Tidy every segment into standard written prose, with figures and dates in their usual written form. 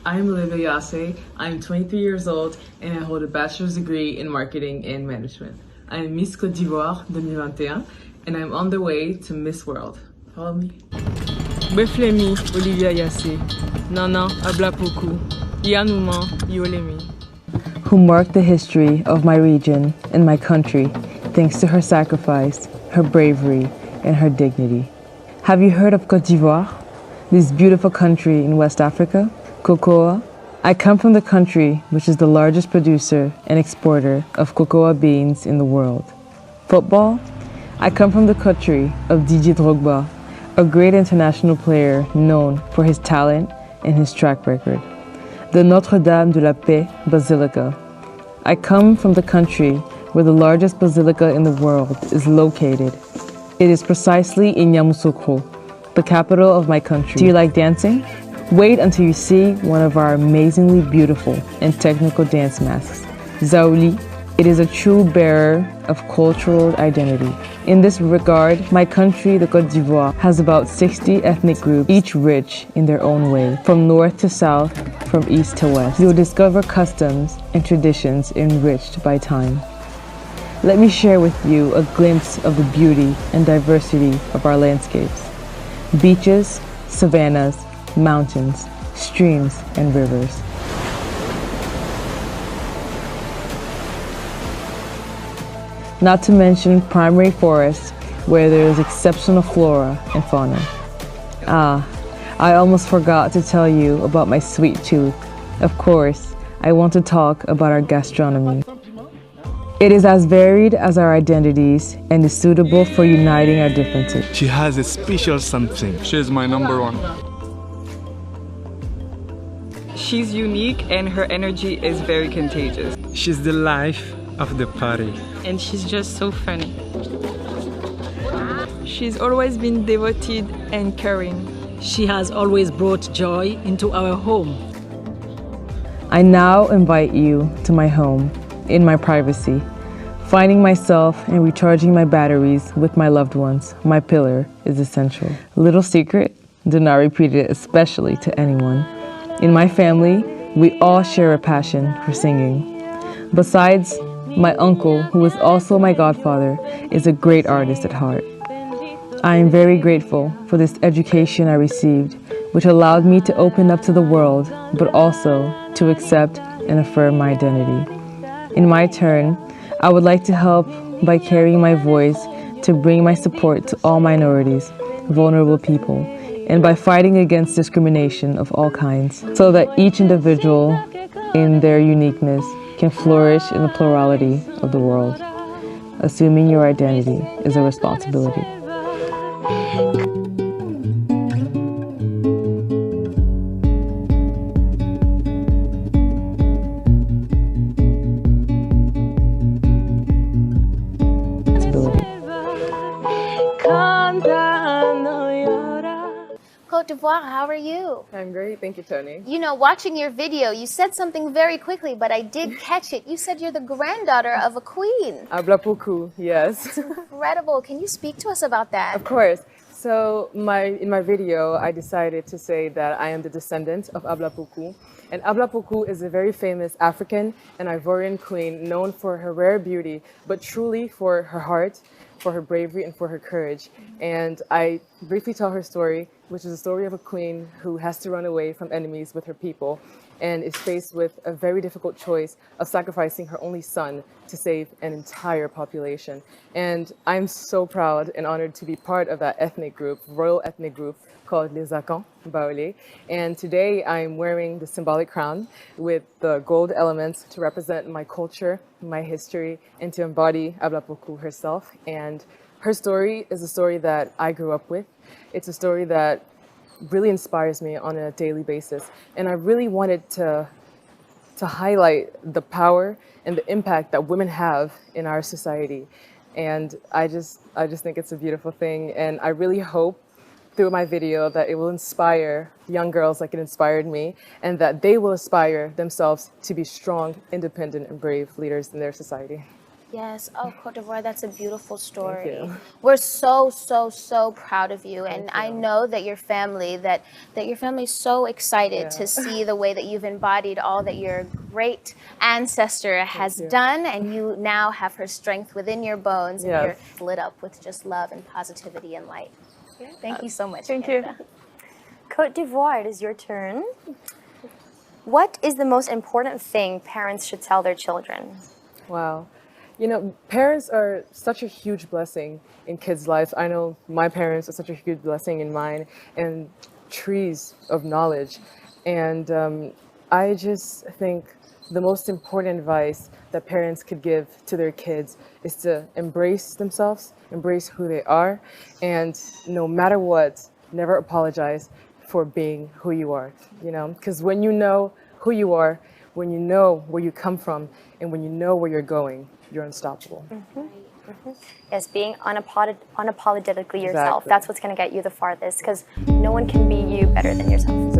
I'm Olivia Yace. I'm 23 years old and I hold a bachelor's degree in marketing and management. I'm Miss Côte d'Ivoire 2021 and I'm on the way to Miss World. Follow me. Beflemi, Olivia Yace. Nana, Abla Poku. Yanuma, Yolemi. Who marked the history of my region and my country thanks to her sacrifice, her bravery, and her dignity. Have you heard of Côte d'Ivoire? This beautiful country in West Africa? Cocoa. I come from the country which is the largest producer and exporter of cocoa beans in the world. Football. I come from the country of Didier Drogba, a great international player known for his talent and his track record. The Notre Dame de la Paix Basilica. I come from the country where the largest basilica in the world is located. It is precisely in Yamoussoukro, the capital of my country. Do you like dancing? Wait until you see one of our amazingly beautiful and technical dance masks. Zaouli. It is a true bearer of cultural identity. In this regard, my country, the Côte d'Ivoire, has about 60 ethnic groups, each rich in their own way, from north to south, from east to west. You'll discover customs and traditions enriched by time. Let me share with you a glimpse of the beauty and diversity of our landscapes. Beaches, savannas, mountains, streams, and rivers. Not to mention primary forests where there is exceptional flora and fauna. I almost forgot to tell you about my sweet tooth. Of course, I want to talk about our gastronomy. It is as varied as our identities and is suitable for uniting our differences. She has a special something. She's my number one. She's unique and her energy is very contagious. She's the life of the party. And she's just so funny. She's always been devoted and caring. She has always brought joy into our home. I now invite you to my home, in my privacy. Finding myself and recharging my batteries with my loved ones, my pillar, is essential. Little secret, do not repeat it, especially to anyone. In my family, we all share a passion for singing. Besides, my uncle, who is also my godfather, is a great artist at heart. I am very grateful for this education I received, which allowed me to open up to the world, but also to accept and affirm my identity. In my turn, I would like to help by carrying my voice to bring my support to all minorities, vulnerable people, and by fighting against discrimination of all kinds, so that each individual in their uniqueness can flourish in the plurality of the world. Assuming your identity is a responsibility. Côte d'Ivoire, how are you? I'm great, thank you, Tony. You know, watching your video, you said something very quickly, but I did catch it. You said you're the granddaughter of a queen. Abla Poku, yes. Incredible. Can you speak to us about that? Of course. So in my video, I decided to say that I am the descendant of Abla Poku. And Abla Poku is a very famous African and Ivorian queen known for her rare beauty, but truly for her heart, for her bravery, and for her courage. And I briefly tell her story, which is a story of a queen who has to run away from enemies with her people and is faced with a very difficult choice of sacrificing her only son to save an entire population. And I'm so proud and honored to be part of that ethnic group, royal ethnic group called Les Akans Baoulé. And today I'm wearing the symbolic crown with the gold elements to represent my culture, my history, and to embody Abla Poku herself. And her story is a story that I grew up with. It's a story that really inspires me on a daily basis. And I really wanted to highlight the power and the impact that women have in our society. And I just think it's a beautiful thing. And I really hope through my video that it will inspire young girls like it inspired me, and that they will aspire themselves to be strong, independent, and brave leaders in their society. Yes. Oh, Cote d'Ivoire, that's a beautiful story. you. We're so, so, so proud of you. And Thank I you. know that your family, that your family's so excited to see the way that you've embodied all that your great ancestor has you. done. And you now have her strength within your bones. And Yes. you're lit up with just love and positivity and light. Thank you so much. Thank Canada. you. Cote d'Ivoire, it is your turn. What is the most important thing parents should tell their children? Wow. You know, parents are such a huge blessing in kids' lives. I know my parents are such a huge blessing in mine, and trees of knowledge. And I just think the most important advice that parents could give to their kids is to embrace themselves, embrace who they are, and no matter what, never apologize for being who you are, you know? Because when you know who you are, when you know where you come from, and when you know where you're going, you're unstoppable. Yes, being unapologetically yourself. Exactly. That's what's going to get you the farthest, because no one can be you better than yourself.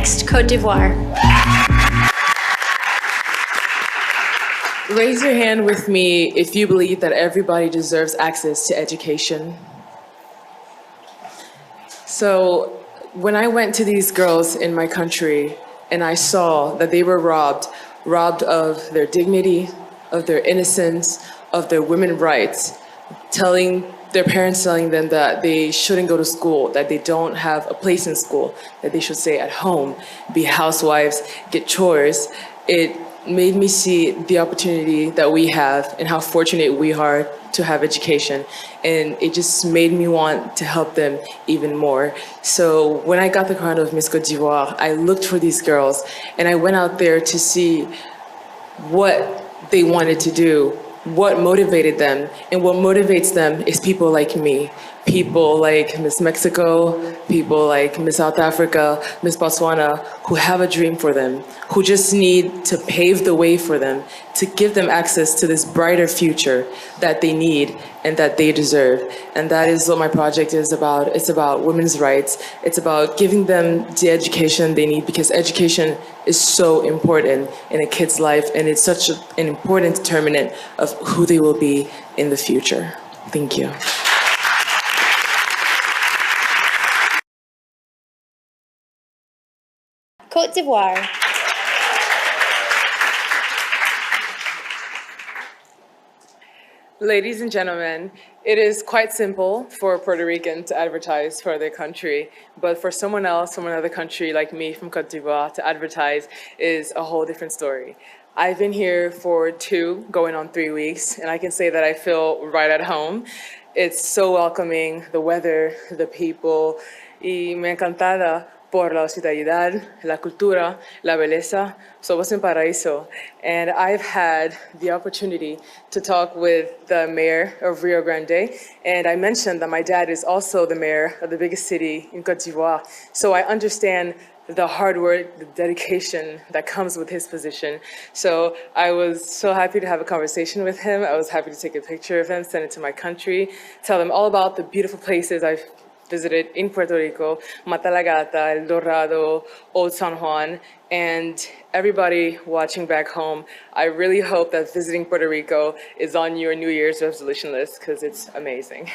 Next, Côte d'Ivoire. Raise your hand with me if you believe that everybody deserves access to education. So when I went to these girls in my country and I saw that they were robbed of their dignity, of their innocence, of their women's rights, their parents telling them that they shouldn't go to school, that they don't have a place in school, that they should stay at home, be housewives, get chores, it made me see the opportunity that we have and how fortunate we are to have education. And it just made me want to help them even more. So when I got the crown of Miss Cote d'Ivoire, I looked for these girls and I went out there to see what they wanted to do, what motivated them. And what motivates them is people like me, people like Miss Mexico, people like Miss South Africa, Miss Botswana, who have a dream for them, who just need to pave the way for them, to give them access to this brighter future that they need and that they deserve. And that is what my project is about. It's about women's rights. It's about giving them the education they need, because education is so important in a kid's life, and it's such an important determinant of who they will be in the future. Thank you. Côte d'Ivoire. Ladies and gentlemen, it is quite simple for a Puerto Rican to advertise for their country, but for someone else from another country like me from Côte d'Ivoire to advertise is a whole different story. I've been here for 2, going on 3 weeks, and I can say that I feel right at home. It's so welcoming, the weather, the people, y me encantada por la hospitalidad, la cultura, la belleza. Somos un paraíso. And I've had the opportunity to talk with the mayor of Rio Grande, and I mentioned that my dad is also the mayor of the biggest city in Côte d'Ivoire. So I understand the hard work, the dedication that comes with his position. So I was so happy to have a conversation with him. I was happy to take a picture of him, send it to my country, tell them all about the beautiful places I've visited in Puerto Rico, Matalagata, El Dorado, Old San Juan, and everybody watching back home. I really hope that visiting Puerto Rico is on your New Year's resolution list, because it's amazing.